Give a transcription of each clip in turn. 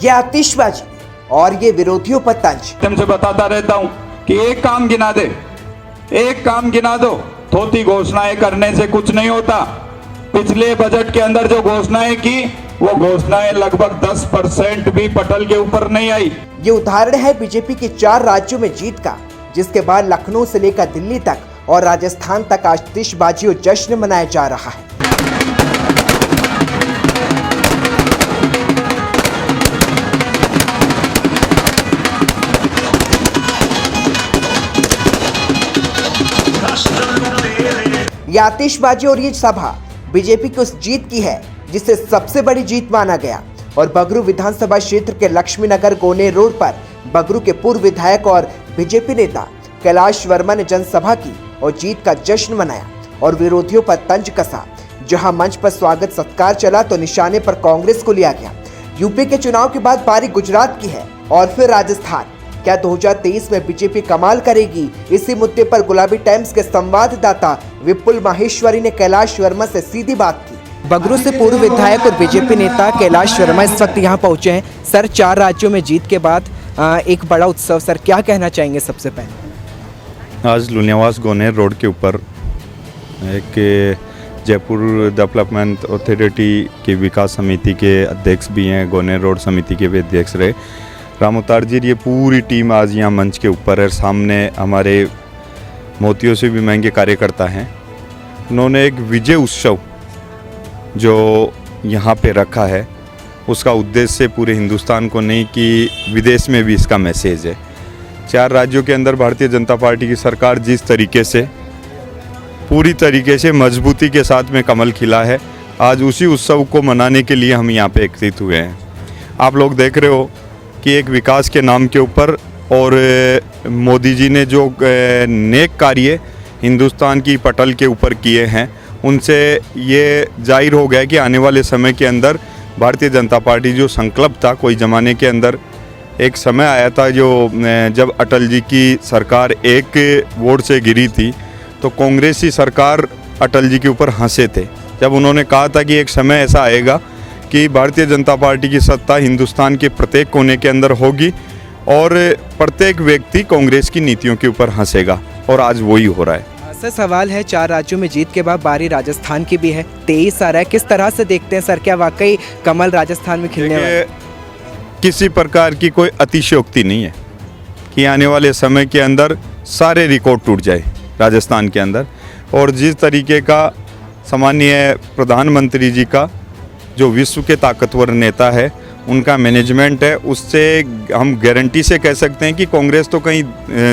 ये आतिशबाजी और ये विरोधियों पर तंज। तुमसे बताता रहता हूँ कि एक काम गिना दे, एक काम गिना दो। थोथी घोषणाएं करने से कुछ नहीं होता। पिछले बजट के अंदर जो घोषणाएं की वो घोषणाएं लगभग 10% भी पटल के ऊपर नहीं आई। ये उदाहरण है बीजेपी के 4 राज्यों में जीत का, जिसके बाद लखनऊ से लेकर दिल्ली तक और राजस्थान तक आतिशबाजी और जश्न मनाया जा रहा है। ये आतिशबाजी और ये सभा बीजेपी की उस जीत की है जिसे सबसे बड़ी जीत माना गया और बगरू विधानसभा क्षेत्र के लक्ष्मीनगर गोने रोड पर बगरू के पूर्व विधायक और बीजेपी नेता कैलाश वर्मा ने जनसभा की और जीत का जश्न मनाया और विरोधियों पर तंज कसा। जहां मंच पर स्वागत सत्कार चला तो निशाने पर कांग्रेस को लिया गया। यूपी के चुनाव के बाद बारी गुजरात की है और फिर राजस्थान। क्या 2023 में बीजेपी कमाल करेगी? इसी मुद्दे पर गुलाबी टाइम्स के संवाददाता विपुल माहेश्वरी ने कैलाश वर्मा से सीधी बात की। बगरू से पूर्व विधायक और बीजेपी नेता कैलाश वर्मा इस वक्त यहाँ पहुंचे हैं। सर, 4 राज्यों में जीत के बाद एक बड़ा उत्सव, सर क्या कहना चाहेंगे? सबसे पहले आज लुनियावास गोनेर रोड के ऊपर एक जयपुर डेवलपमेंट अथॉरिटी की विकास समिति के अध्यक्ष भी हैं, गोनेर रोड समिति के भी अध्यक्ष रहे राम अवतार जी। ये पूरी टीम आज यहाँ मंच के ऊपर है। सामने हमारे मोतियों से भी महंगे कार्यकर्ता हैं। उन्होंने एक विजय उत्सव जो यहाँ पे रखा है, उसका उद्देश्य पूरे हिंदुस्तान को नहीं कि विदेश में भी इसका मैसेज है। 4 राज्यों के अंदर भारतीय जनता पार्टी की सरकार जिस तरीके से पूरी तरीके से मजबूती के साथ में कमल खिला है, आज उसी उत्सव को मनाने के लिए हम यहाँ पे एकत्रित हुए हैं। आप लोग देख रहे हो कि एक विकास के नाम के ऊपर और मोदी जी ने जो नेक कार्य हिंदुस्तान की पटल के ऊपर किए हैं, उनसे ये जाहिर हो गया कि आने वाले समय के अंदर भारतीय जनता पार्टी जो संकल्प था, कोई ज़माने के अंदर एक समय आया था जो जब अटल जी की सरकार एक वोट से गिरी थी तो कांग्रेसी सरकार अटल जी के ऊपर हंसे थे, जब उन्होंने कहा था कि एक समय ऐसा आएगा कि भारतीय जनता पार्टी की सत्ता हिंदुस्तान के प्रत्येक कोने के अंदर होगी और प्रत्येक व्यक्ति कांग्रेस की नीतियों के ऊपर हंसेगा, और आज वही हो रहा है। सर, सवाल है 4 राज्यों में जीत के बाद बारी राजस्थान की भी है। 23 आ रहा है, किस तरह से देखते हैं सर? क्या वाकई कमल राजस्थान में खिलने वाला है? किसी प्रकार की कोई अतिशयोक्ति नहीं है कि आने वाले समय के अंदर सारे रिकॉर्ड टूट जाए राजस्थान के अंदर। और जिस तरीके का सामान्य प्रधानमंत्री जी का जो विश्व के ताकतवर नेता है, उनका मैनेजमेंट है, उससे हम गारंटी से कह सकते हैं कि कांग्रेस तो कहीं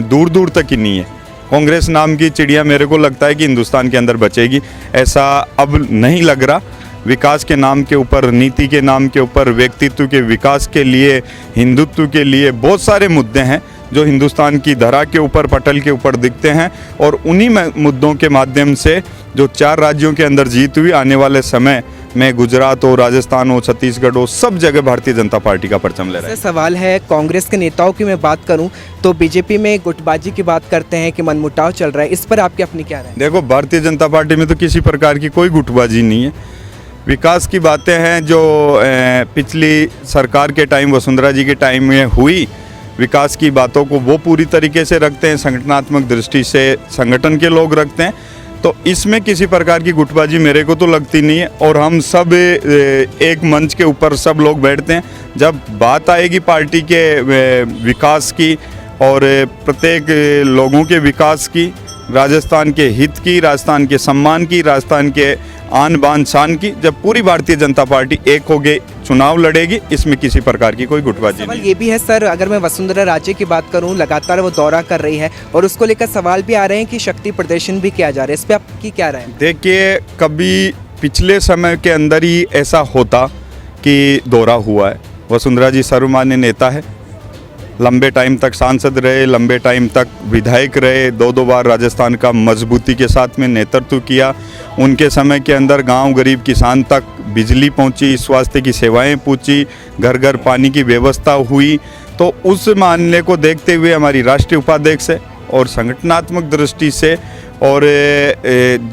दूर दूर तक ही नहीं है। कांग्रेस नाम की चिड़िया मेरे को लगता है कि हिंदुस्तान के अंदर बचेगी, ऐसा अब नहीं लग रहा। विकास के नाम के ऊपर, नीति के नाम के ऊपर, व्यक्तित्व के विकास के लिए, हिंदुत्व के लिए बहुत सारे मुद्दे हैं जो हिंदुस्तान की धरा के ऊपर, पटल के ऊपर दिखते हैं। और उन्हीं मुद्दों के माध्यम से जो 4 राज्यों के अंदर जीत हुई, आने वाले समय में गुजरात हो, राजस्थान हो, छत्तीसगढ़ हो, सब जगह भारतीय जनता पार्टी का परचम ले रहा है। सवाल है, कांग्रेस के नेताओं की मैं बात करूं तो बीजेपी में गुटबाजी की बात करते हैं कि मनमुटाव चल रहा है, इस पर आपकी अपनी क्या राय? देखो, भारतीय जनता पार्टी में तो किसी प्रकार की कोई गुटबाजी नहीं है। विकास की बातें हैं जो पिछली सरकार के टाइम, वसुंधरा जी के टाइम में हुई, विकास की बातों को वो पूरी तरीके से रखते हैं, संगठनात्मक दृष्टि से संगठन के लोग रखते हैं। तो इसमें किसी प्रकार की गुटबाजी मेरे को तो लगती नहीं है। और हम सब एक मंच के ऊपर सब लोग बैठते हैं, जब बात आएगी पार्टी के विकास की और प्रत्येक लोगों के विकास की, राजस्थान के हित की, राजस्थान के सम्मान की, राजस्थान के आन बान शान की, जब पूरी भारतीय जनता पार्टी एक होके चुनाव लड़ेगी, इसमें किसी प्रकार की कोई गुटबाजी नहीं। ये भी है सर, अगर मैं वसुंधरा राजे की बात करूं, लगातार वो दौरा कर रही है और उसको लेकर सवाल भी आ रहे हैं कि शक्ति प्रदर्शन भी किया जा रहा है, इस पर आपकी क्या राय है? देखिए, कभी पिछले समय के अंदर ही ऐसा होता कि दौरा हुआ है। वसुंधरा जी सर्वमान्य नेता है, लंबे टाइम तक सांसद रहे, लंबे टाइम तक विधायक रहे, 2 बार राजस्थान का मजबूती के साथ में नेतृत्व किया। उनके समय के अंदर गांव गरीब किसान तक बिजली पहुंची, स्वास्थ्य की सेवाएं पहुंची, घर घर पानी की व्यवस्था हुई। तो उस मामले को देखते हुए हमारी राष्ट्रीय उपाध्यक्ष है और संगठनात्मक दृष्टि से और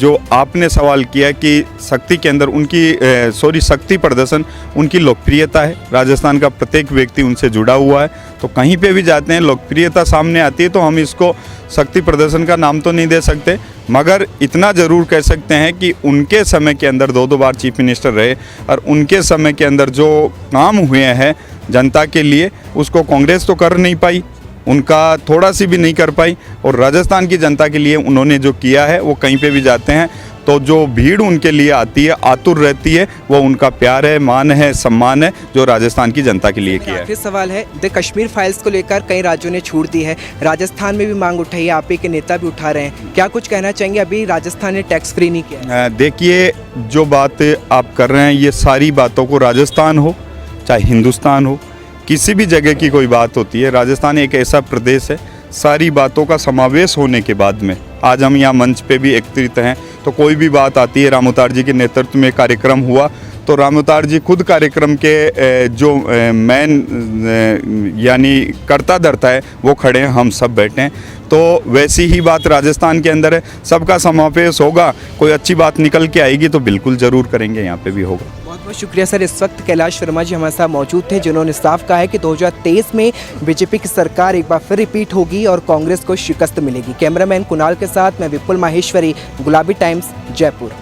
जो आपने सवाल किया कि शक्ति केंद्र उनकी शक्ति प्रदर्शन उनकी लोकप्रियता है। राजस्थान का प्रत्येक व्यक्ति उनसे जुड़ा हुआ है, तो कहीं पे भी जाते हैं लोकप्रियता सामने आती है, तो हम इसको शक्ति प्रदर्शन का नाम तो नहीं दे सकते, मगर इतना ज़रूर कह सकते हैं कि उनके समय के अंदर 2 बार चीफ मिनिस्टर रहे और उनके समय के अंदर जो काम हुए हैं जनता के लिए उसको कांग्रेस तो कर नहीं पाई, उनका थोड़ा सी भी नहीं कर पाई। और राजस्थान की जनता के लिए उन्होंने जो किया है वो कहीं पे भी जाते हैं तो जो भीड़ उनके लिए आती है, आतुर रहती है, वो उनका प्यार है, मान है, सम्मान है जो राजस्थान की जनता के लिए किया है। आखिरी सवाल है, द कश्मीर फाइल्स को लेकर कई राज्यों ने छूट दी है, राजस्थान में भी मांग उठाई है, आप ही के नेता भी उठा रहे हैं, क्या कुछ कहना चाहेंगे? अभी राजस्थान ने टैक्स फ्री नहीं किया। देखिए, जो बात आप कर रहे हैं ये सारी बातों को, राजस्थान हो चाहे हिंदुस्तान हो, किसी भी जगह की कोई बात होती है, राजस्थान एक ऐसा प्रदेश है, सारी बातों का समावेश होने के बाद में आज हम यहाँ मंच पे भी एकत्रित हैं, तो कोई भी बात आती है, राम अवतार जी के नेतृत्व में कार्यक्रम हुआ तो राम अवतार जी खुद कार्यक्रम के जो मेन यानी करता धरता है वो खड़े हैं, हम सब बैठे हैं। तो वैसी ही बात राजस्थान के अंदर है, सबका समावेश होगा, कोई अच्छी बात निकल के आएगी तो बिल्कुल ज़रूर करेंगे, यहाँ पे भी होगा। बहुत बहुत शुक्रिया सर। इस वक्त कैलाश वर्मा जी हमारे साथ मौजूद थे, जिन्होंने साफ कहा है कि 2023 में बीजेपी की सरकार एक बार फिर रिपीट होगी और कांग्रेस को शिकस्त मिलेगी। कैमरामैन कुणाल के साथ मैं विपुल माहेश्वरी, गुलाबी टाइम्स, जयपुर।